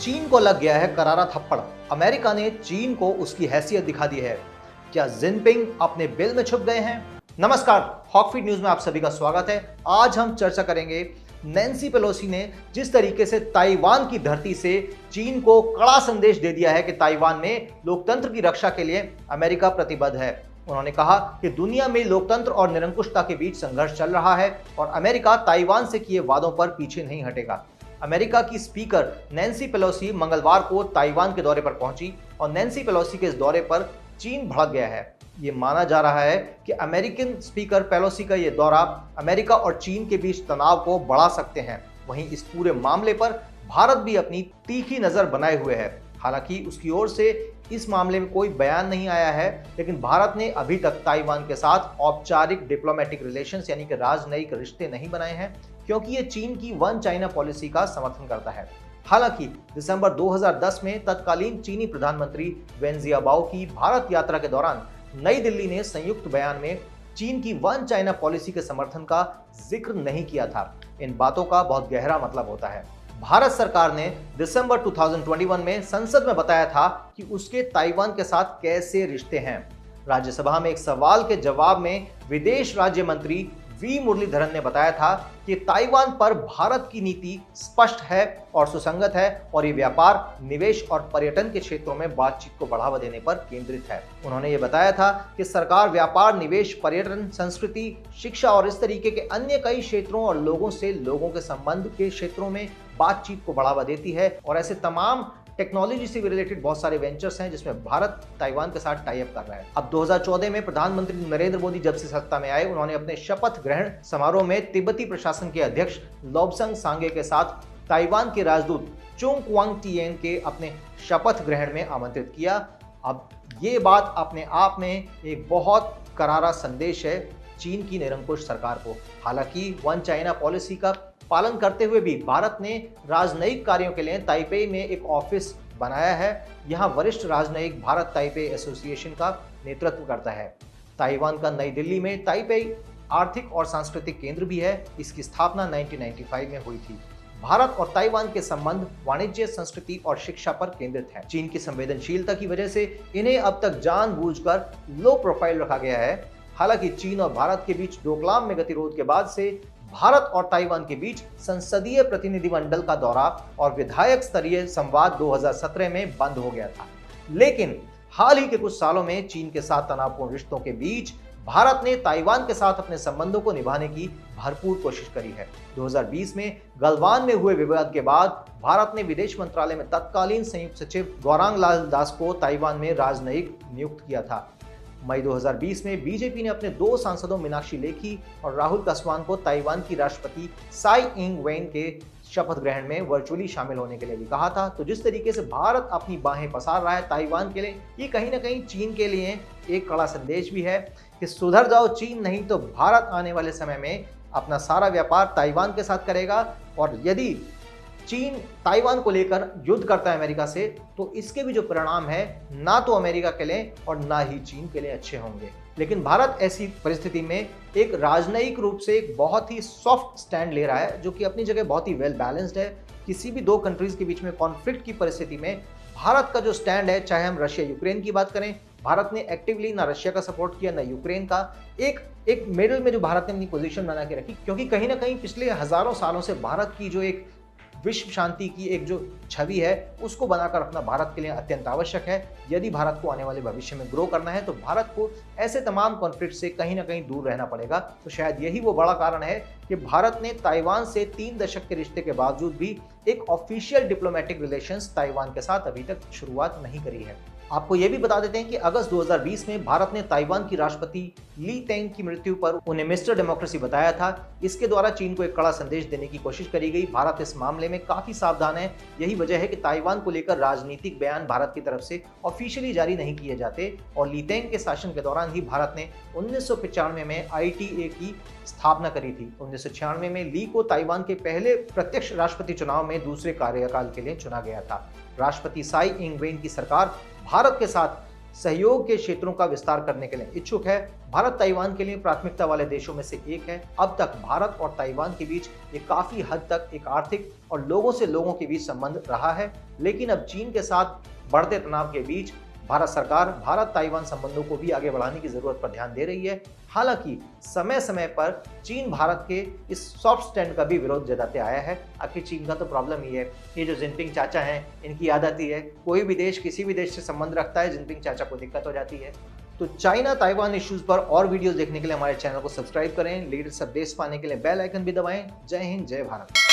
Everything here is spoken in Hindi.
चीन को लग गया है करारा थप्पड़। अमेरिका ने चीन को उसकी हैसियत दिखा दी है। क्या जिनपिंग अपने बिल में छुप गए हैं? नमस्कार, हॉकफीड न्यूज में आप सभी का स्वागत है। आज हम चर्चा करेंगे नैन्सी पेलोसी ने जिस तरीके से ताइवान की धरती से चीन को कड़ा संदेश दे दिया है कि ताइवान में लोकतंत्र की रक्षा के लिए अमेरिका प्रतिबद्ध है। उन्होंने कहा कि दुनिया में लोकतंत्र और निरंकुशता के बीच संघर्ष चल रहा है और अमेरिका ताइवान से किए वादों पर पीछे नहीं हटेगा। अमेरिका की स्पीकर नैन्सी पेलोसी मंगलवार को ताइवान के दौरे पर पहुंची और नैन्सी पेलोसी के इस दौरे पर चीन भड़क गया है। ये माना जा रहा है कि अमेरिकन स्पीकर पेलोसी का ये दौरा अमेरिका और चीन के बीच तनाव को बढ़ा सकते हैं। वहीं इस पूरे मामले पर भारत भी अपनी तीखी नजर बनाए हुए है। हालांकि उसकी ओर से इस मामले में कोई बयान नहीं आया है, लेकिन भारत ने अभी तक ताइवान के साथ औपचारिक डिप्लोमेटिक रिलेशंस यानी कि राजनयिक रिश्ते नहीं बनाए हैं, क्योंकि ये चीन की वन चाइना पॉलिसी का समर्थन करता है। हालांकि दिसंबर 2010 में तत्कालीन चीनी प्रधानमंत्री वेन जियाबाओ की भारत यात्रा के दौरान नई दिल्ली ने संयुक्त बयान में चीन की वन चाइना पॉलिसी के समर्थन का जिक्र नहीं किया था। इन बातों का बहुत गहरा मतलब होता है। भारत सरकार ने दिसंबर 2021 में संसद में बताया था कि उसके ताइवान के साथ कैसे रिश्ते हैं। राज्यसभा में एक सवाल के जवाब में विदेश राज्य मंत्री वी मुरलीधरन ने बताया था कि ताइवान पर भारत की नीति स्पष्ट है और सुसंगत है और ये व्यापार, निवेश और पर्यटन के क्षेत्रों में बातचीत को बढ़ावा देने पर केंद्रित है। उन्होंने ये बताया था कि सरकार व्यापार, निवेश, पर्यटन, संस्कृति, शिक्षा और इस तरीके के अन्य कई क्षेत्रों और लोगों से लोगों के संबंध के क्षेत्रों में बातचीत को बढ़ावा देती है और ऐसे तमाम टेक्नोलॉजी से रिलेटेड बहुत सारे वेंचर्स हैं जिसमें भारत ताइवान के साथ टाई अप कर रहा है। अब 2014 में प्रधानमंत्री नरेंद्र मोदी जब से सत्ता में आए, उन्होंने अपने शपथ ग्रहण समारोह में तिब्बती प्रशासन के अध्यक्ष लोब्संग सांगे के साथ ताइवान के राजदूत चुंग क्वांग के अपने शपथ ग्रहण में आमंत्रित किया। अब ये बात अपने आप में एक बहुत करारा संदेश है चीन की निरंकुश सरकार को। हालांकि वन चाइना पॉलिसी का पालन करते हुए भी भारत ने राजनयिक कार्यों के लिए ताइपेई में एक ऑफिस बनाया है। यहाँ वरिष्ठ राजनयिक भारत ताइपेई एसोसिएशन का नेतृत्व करता है। ताइवान का नई दिल्ली में ताइपेई आर्थिक और सांस्कृतिक केंद्र भी है। इसकी स्थापना 1995 में हुई थी। भारत और ताइवान के संबंध वाणिज्य, संस्कृति और शिक्षा पर केंद्रित है। चीन की संवेदनशीलता की वजह से इन्हें अब तक जानबूझकर लो प्रोफाइल रखा गया है। हालांकि चीन और भारत के बीच डोकलाम में गतिरोध के बाद से भारत और ताइवान के बीच संसदीय प्रतिनिधिमंडल का दौरा और विधायक स्तरीय संवाद 2017 में बंद हो गया था। लेकिन हाल ही के कुछ सालों में चीन के साथ तनावपूर्ण रिश्तों के बीच भारत ने ताइवान के साथ अपने संबंधों को निभाने की भरपूर कोशिश करी है। 2020 में गलवान में हुए विवाद के बाद भारत ने विदेश मंत्रालय में तत्कालीन संयुक्त सचिव गौरांग लाल दास को ताइवान में राजनयिक नियुक्त किया था। मई 2020 में बीजेपी ने अपने 2 सांसदों मीनाक्षी लेखी और राहुल कस्वान को ताइवान की राष्ट्रपति साई इंग वेन के शपथ ग्रहण में वर्चुअली शामिल होने के लिए भी कहा था। तो जिस तरीके से भारत अपनी बाहें पसार रहा है ताइवान के लिए, ये कहीं ना कहीं चीन के लिए एक कड़ा संदेश भी है कि सुधर जाओ चीन, नहीं तो भारत आने वाले समय में अपना सारा व्यापार ताइवान के साथ करेगा। और यदि चीन ताइवान को लेकर युद्ध करता है अमेरिका से, तो इसके भी जो परिणाम है ना तो अमेरिका के लिए और ना ही चीन के लिए अच्छे होंगे। लेकिन भारत ऐसी परिस्थिति में एक राजनयिक रूप से एक बहुत ही सॉफ्ट स्टैंड ले रहा है, जो कि अपनी जगह बहुत ही वेल बैलेंस्ड है। किसी भी 2 कंट्रीज के बीच में कॉन्फ्लिक्ट की परिस्थिति में भारत का जो स्टैंड है, चाहे हम रशिया यूक्रेन की बात करें, भारत ने एक्टिवली ना रशिया का सपोर्ट किया ना यूक्रेन का। एक मिडल में जो भारत ने अपनी पोजीशन बना के रखी, क्योंकि कहीं ना कहीं पिछले हजारों सालों से भारत की जो एक विश्व शांति की एक जो छवि है, उसको बनाकर रखना भारत के लिए अत्यंत आवश्यक है। यदि भारत को आने वाले भविष्य में ग्रो करना है तो भारत को ऐसे तमाम कॉन्फ्लिक्ट से कहीं ना कहीं दूर रहना पड़ेगा। तो शायद यही वो बड़ा कारण है कि भारत ने ताइवान से 3 दशक के रिश्ते के बावजूद भी एक ऑफिशियल डिप्लोमेटिक रिलेशंस ताइवान के साथ अभी तक शुरुआत नहीं करी है। आपको यह भी बता देते हैं कि अगस्त 2020 में भारत ने ताइवान की राष्ट्रपति ली तेंग की मृत्यु पर उन्हें मिस्टर डेमोक्रेसी बताया था। इसके द्वारा चीन को एक कड़ा संदेश देने की कोशिश करी गई। भारत इस मामले में काफी सावधान है। यही वजह है कि ताइवान को लेकर राजनीतिक बयान भारत की तरफ से ऑफिशियली जारी नहीं किए जाते। और ली तेंग के शासन के दौरान ही भारत ने 1995 में ITA की स्थापना करी थी। 1996 में ली को ताइवान के पहले प्रत्यक्ष राष्ट्रपति चुनाव में दूसरे कार्यकाल के लिए चुना गया था। राष्ट्रपति साई इंग वेन की सरकार भारत के साथ सहयोग के क्षेत्रों का विस्तार करने के लिए इच्छुक है। भारत ताइवान के लिए प्राथमिकता वाले देशों में से एक है। अब तक भारत और ताइवान के बीच ये काफी हद तक एक आर्थिक और लोगों से लोगों के बीच संबंध रहा है, लेकिन अब चीन के साथ बढ़ते तनाव के बीच भारत सरकार भारत ताइवान संबंधों को भी आगे बढ़ाने की जरूरत पर ध्यान दे रही है। हालांकि समय समय पर चीन भारत के इस सॉफ्ट स्टैंड का भी विरोध जताते आया है। आखिर चीन का तो प्रॉब्लम ही है, ये जो जिनपिंग चाचा हैं इनकी आदत ही है, कोई भी देश किसी भी देश से संबंध रखता है जिनपिंग चाचा को दिक्कत हो जाती है। तो चाइना ताइवान इश्यूज पर और वीडियोस देखने के लिए हमारे चैनल को सब्सक्राइब करें। लेटेस्ट अपडेट्स पाने के लिए बेल आइकन भी दबाएं। जय हिंद, जय भारत।